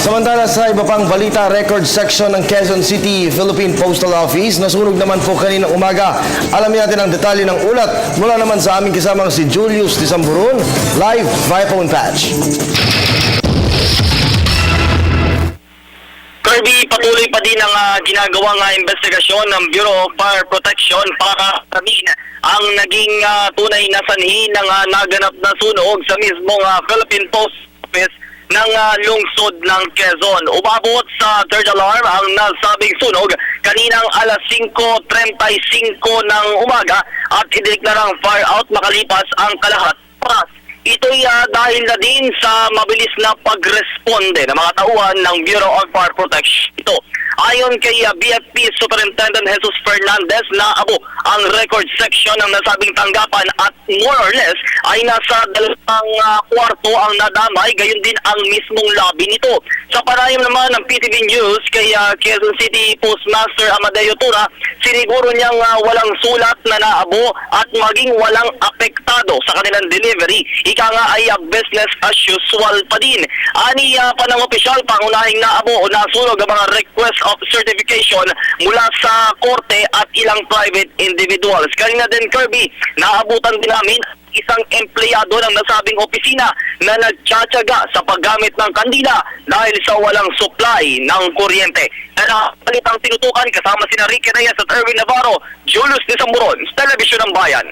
Samantala sa iba pang balita, record section ng Quezon City Philippine Postal Office nasunog naman po kaninang umaga. Alamin natin ang detalye ng ulat mula naman sa aming kasamang si Julius Tisamburon, live via phone patch. Kirby, patuloy pa din ang ginagawang investigasyon ng Bureau of Fire Protection para sabihin ang naging tunay na sanhi ng naganap na sunog sa mismong Philippine Post Office ng lungsod ng Quezon. Umabot sa third alarm ang nasabing sunog kaninang alas 5:35 ng umaga at ideklarang fire out makalipas ang kalahating oras. Ito'y dahil na din sa mabilis na pagresponde ng mga tauhan ng Bureau of Fire Protection. Ito, ayon kay BFP Superintendent Jesus Fernandez, naabo ang record section ng nasabing tanggapan at more or less ay nasa 2 kwarto ang nadamay, gayon din ang mismong lobby nito. Sa panayam naman ng PTV News kay Quezon City Postmaster Amadeo Tura, siniguro niyang walang sulat na naabo at maging walang apektado sa kanilang delivery. Ika nga ay business as usual pa din. Ani pa ng opisyal, pangunahing naabo o nasunog ang mga request of certification mula sa korte at ilang private individuals. Kanina din, Kirby, naabutan din namin isang empleyado ng nasabing opisina na nagtsatsaga sa paggamit ng kandila dahil sa walang supply ng kuryente. Balitang tinutukan kasama sina Ricky Reyes at Erwin Navarro, Julius Tisamburon, Television ng Bayan.